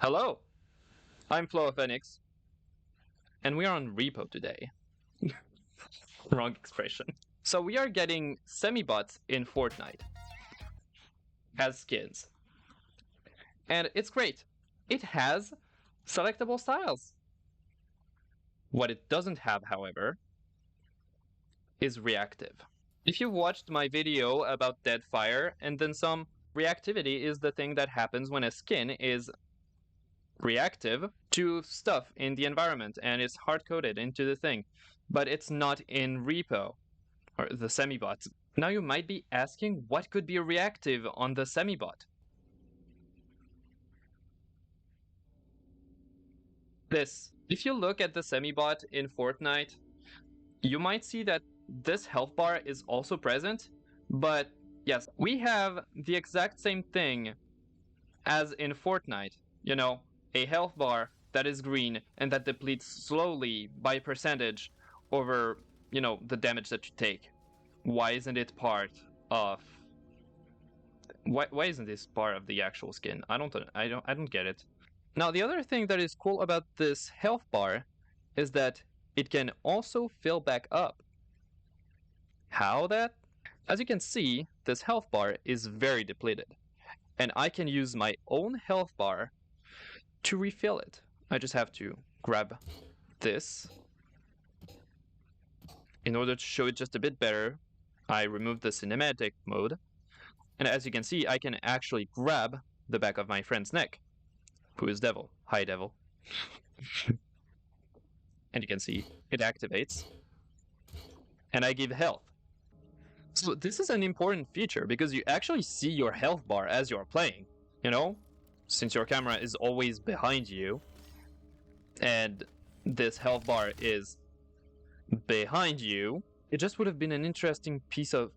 Hello, I'm Flowa Phenyx, and we are on R.E.P.O today. Wrong expression. So we are getting Semibot in Fortnite as skins. And it's great. It has selectable styles. What it doesn't have, however, is reactive. If you watched my video about Deadfire and then some, reactivity is the thing that happens when a skin is reactive to stuff in the environment and it's hard-coded into the thing. But it's not in R.E.P.O, or the Semibot. Now you might be asking what could be reactive on the Semibot. This. If you look at the Semibot in Fortnite, you might see that this health bar is also present, but yes, we have the exact same thing as in Fortnite. You know, a health bar that is green and that depletes slowly by percentage over, the damage that you take. Why isn't it part of why isn't this part of the actual skin? I don't get it. Now the other thing that is cool about this health bar is that it can also fill back up. How that? As you can see, this health bar is very depleted, and I can use my own health bar to refill it. I just have to grab this. In order to show it just a bit better, I remove the cinematic mode, and as you can see, I can actually grab the back of my friend's neck, who is Devil. Hi, Devil. And you can see it activates, and I give health. So this is an important feature because you actually see your health bar as you're playing, since your camera is always behind you, and this health bar is behind you. It just would have been an interesting piece of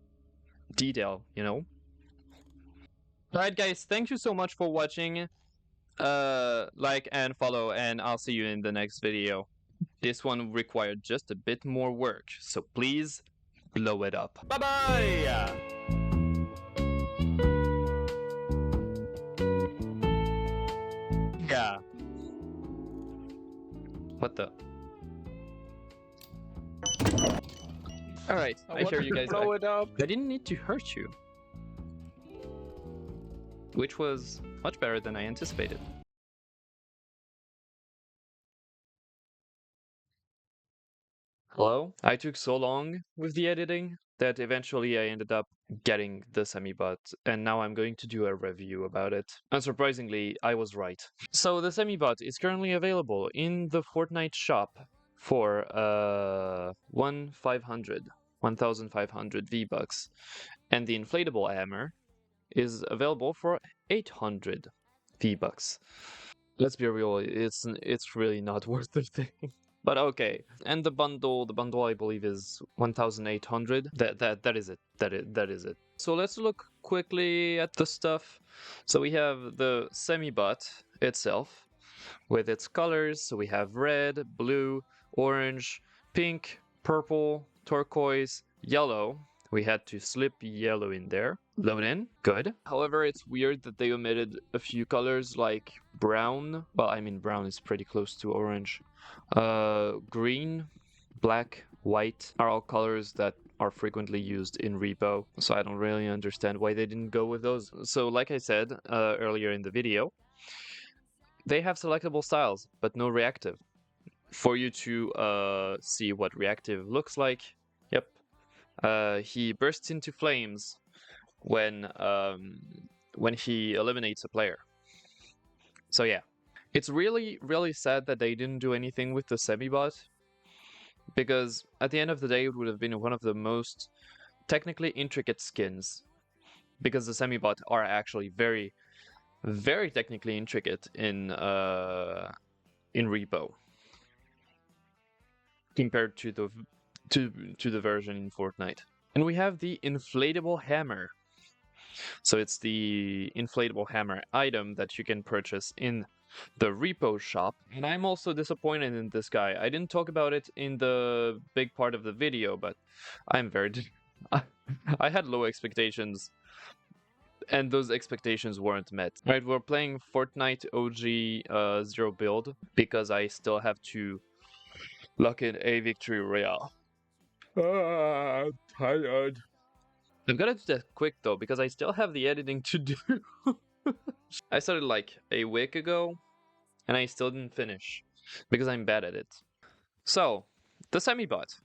detail, Alright guys, thank you so much for watching. Like and follow, and I'll see you in the next video. This one required just a bit more work, so please blow it up. Bye bye! Yeah. What the? Alright, I hear you guys. Blow it up. I didn't need to hurt you. Which was much better than I anticipated. Hello? I took so long with the editing that eventually I ended up getting the Semibot, and now I'm going to do a review about it. Unsurprisingly, I was right. So the Semibot is currently available in the Fortnite shop for 1,500 V-Bucks, and the inflatable hammer is available for 800 V-Bucks. Let's be real, it's really not worth the thing. But okay, and the bundle I believe is 1,800. That is it. That is it. So let's look quickly at the stuff. So we have the Semibot itself with its colors. So we have red, blue, orange, pink, purple, turquoise, yellow. We had to slip yellow in there. Load in. Good. However, it's weird that they omitted a few colors like brown. Well, I mean, brown is pretty close to orange. Green, black, white are all colors that are frequently used in R.E.P.O, so I don't really understand why they didn't go with those. So like I said earlier in the video, they have selectable styles, but no reactive. For you to see what reactive looks like, yep, he bursts into flames when he eliminates a player. So yeah. It's really, really sad that they didn't do anything with the Semibot, because at the end of the day, it would have been one of the most technically intricate skins, because the Semibot are actually very, very technically intricate in R.E.P.O compared to the version in Fortnite. And we have the inflatable hammer. So it's the inflatable hammer item that you can purchase in the R.E.P.O shop. And I'm also disappointed in this guy. I didn't talk about it in the big part of the video, but I'm very... I had low expectations and those expectations weren't met. Right, we're playing Fortnite OG 0 build because I still have to lock in a victory royale. I'm tired. I've got to do that quick though because I still have the editing to do. I started like a week ago and I still didn't finish because I'm bad at it. So, the Semibot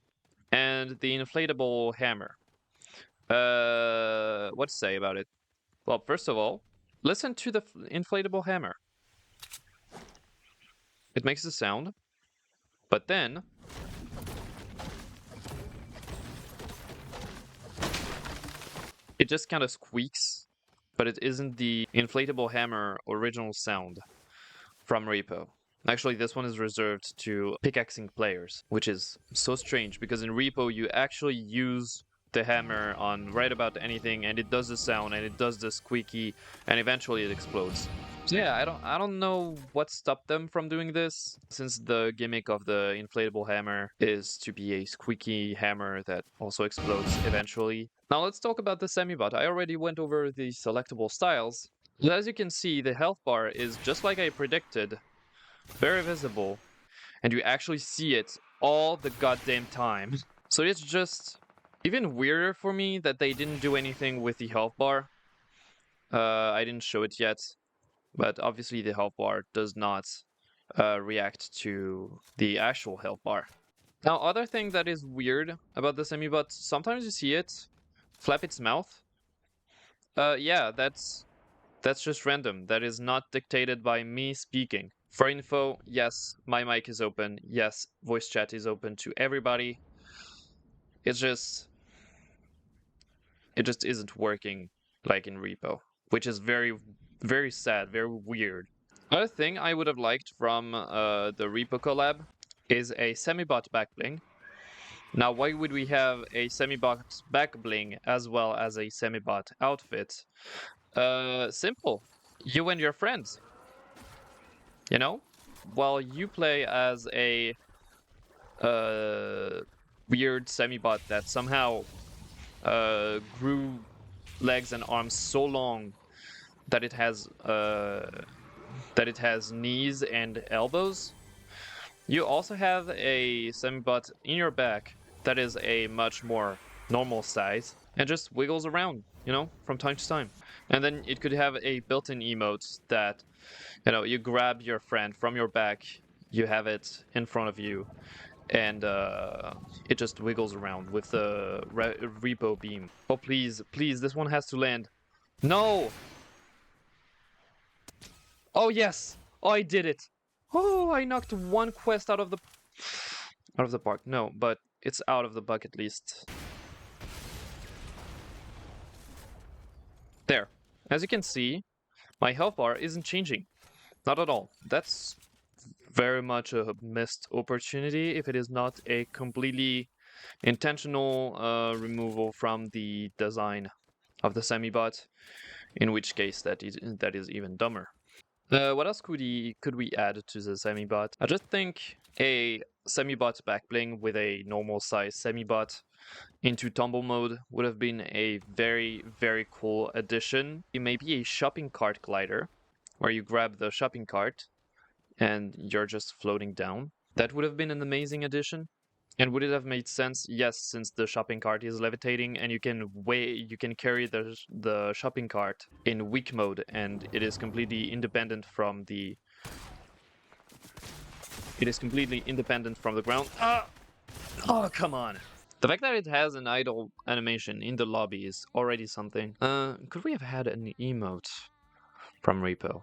and the inflatable hammer. What to say about it? Well, first of all, listen to the inflatable hammer. It makes a sound, but then it just kind of squeaks, but it isn't the inflatable hammer original sound from R.E.P.O. Actually, this one is reserved to pickaxing players, which is so strange because in R.E.P.O. you actually use the hammer on right about anything and it does the sound and it does the squeaky and eventually it explodes. So yeah, I don't know what stopped them from doing this, since the gimmick of the inflatable hammer is to be a squeaky hammer that also explodes eventually. Now let's talk about the Semibot. I already went over the selectable styles. As you can see, the health bar is just like I predicted, very visible, and you actually see it all the goddamn time. So it's just even weirder for me that they didn't do anything with the health bar. I didn't show it yet, but obviously the health bar does not react to the actual health bar. Now, other thing that is weird about the Semibot, sometimes you see it flap its mouth. Yeah, that's just random. That is not dictated by me speaking. For info, yes, my mic is open. Yes, voice chat is open to everybody. It's just it just isn't working like in R.E.P.O, which is very, very sad, very weird. Another thing I would have liked from the R.E.P.O collab is a Semibot back bling. Now, why would we have a Semibot back bling as well as a Semibot outfit? Simple. You and your friends. You know? While you play as a weird Semibot that somehow grew legs and arms so long that it has knees and elbows. You also have a Semibot in your back that is a much more normal size and just wiggles around, you know, from time to time. And then it could have a built-in emote that, you know, you grab your friend from your back, you have it in front of you, and it just wiggles around with the R.E.P.O beam. Oh, please, please, this one has to land. No! Oh, yes! Oh, I did it! Oh, I knocked one quest out of the park. No, but it's out of the bucket list. There. As you can see, my health bar isn't changing. Not at all. That's very much a missed opportunity if it is not a completely intentional removal from the design of the Semibot, in which case that is even dumber. What else could we add to the Semibot? I just think a Semibot backbling with a normal size Semibot into tumble mode would have been a very, very cool addition. Maybe a shopping cart glider, where you grab the shopping cart and you're just floating down. That would have been an amazing addition. And would it have made sense? Yes, since the shopping cart is levitating and you can carry the shopping cart in weak mode and it is completely independent from the ground. Ah! Oh, come on. The fact that it has an idle animation in the lobby is already something. Could we have had an emote from R.E.P.O?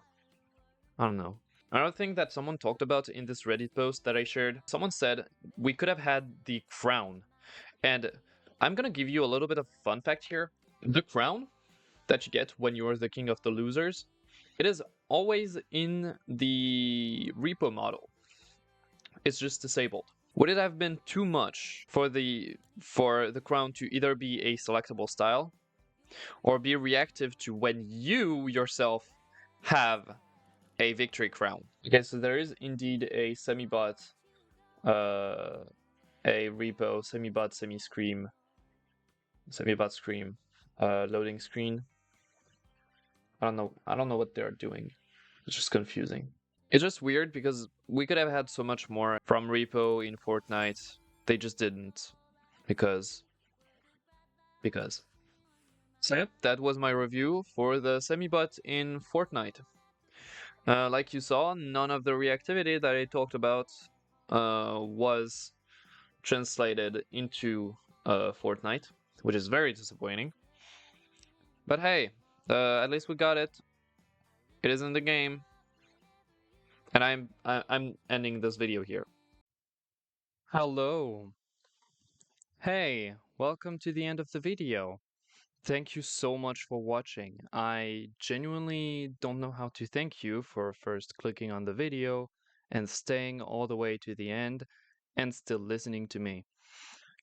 I don't know. Another thing that someone talked about in this Reddit post that I shared, someone said we could have had the crown. And I'm gonna give you a little bit of fun fact here. The crown that you get when you're the king of the losers, it is always in the R.E.P.O model. It's just disabled. Would it have been too much for the crown to either be a selectable style or be reactive to when you yourself have a victory crown? Okay, so there is indeed a Semibot, a R.E.P.O, Semibot, Semibot Scream loading screen. I don't know what they're doing. It's just confusing. It's just weird because we could have had so much more from R.E.P.O in Fortnite. They just didn't because because. So yep, that was my review for the Semibot in Fortnite. Like you saw, none of the reactivity that I talked about was translated into Fortnite, which is very disappointing. But hey, at least we got it. It is in the game, and I'm ending this video here. Hello. Hey, welcome to the end of the video. Thank you so much for watching. I genuinely don't know how to thank you for first clicking on the video and staying all the way to the end and still listening to me.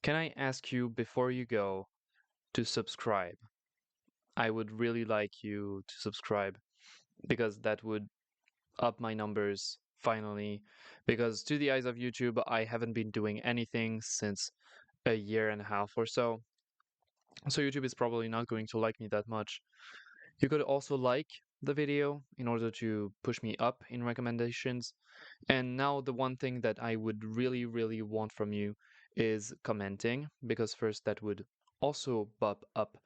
Can I ask you before you go to subscribe? I would really like you to subscribe because that would up my numbers finally. Because to the eyes of YouTube, I haven't been doing anything since a year and a half or so. So YouTube is probably not going to like me that much. You could also like the video in order to push me up in recommendations. And now the one thing that I would really want from you is commenting, because first that would also bump up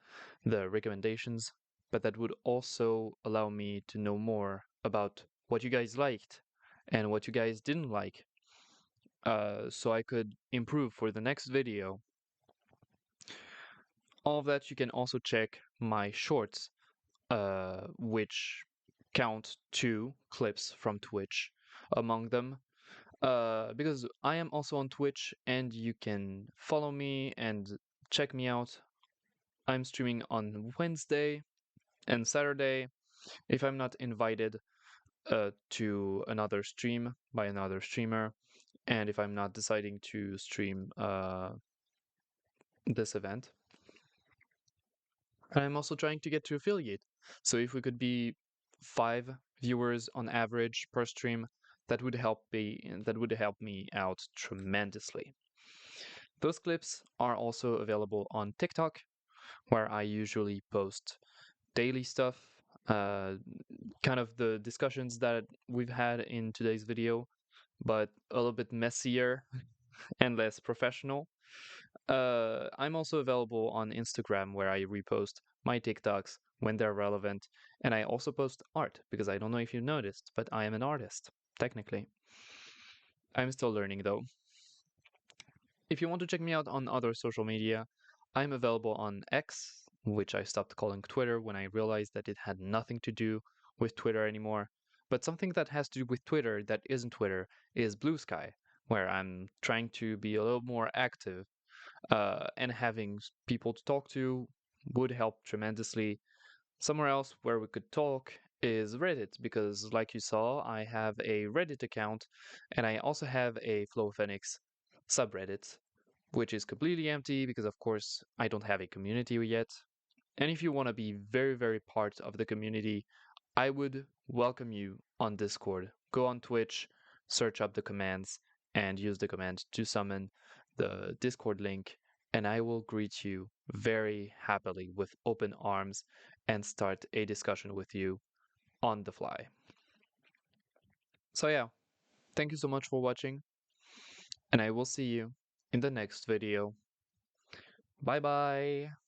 the recommendations, but that would also allow me to know more about what you guys liked and what you guys didn't like, so I could improve for the next video. All of that you can also check my shorts, which count 2 clips from Twitch among them. Because I am also on Twitch and you can follow me and check me out. I'm streaming on Wednesday and Saturday if I'm not invited to another stream by another streamer, and if I'm not deciding to stream this event. I'm also trying to get to affiliate. So if we could be 5 viewers on average per stream, that would help me out tremendously. Those clips are also available on TikTok, where I usually post daily stuff, uh, kind of the discussions that we've had in today's video, but a little bit messier and less professional. I'm also available on Instagram, where I repost my TikToks when they're relevant, and I also post art because I don't know if you noticed, but I am an artist, technically. I'm still learning though. If you want to check me out on other social media, I'm available on X, which I stopped calling Twitter when I realized that it had nothing to do with Twitter anymore. But something that has to do with Twitter that isn't Twitter is Blue Sky, where I'm trying to be a little more active, and having people to talk to would help tremendously. Somewhere else where we could talk is Reddit, because like you saw, I have a Reddit account and I also have a Flowa Phenyx subreddit, which is completely empty because, of course, I don't have a community yet. And if you want to be very part of the community, I would welcome you on Discord. Go on Twitch, search up the commands, and use the command to summon the Discord link, and I will greet you very happily with open arms and start a discussion with you on the fly. So yeah, thank you so much for watching, and I will see you in the next video. Bye bye!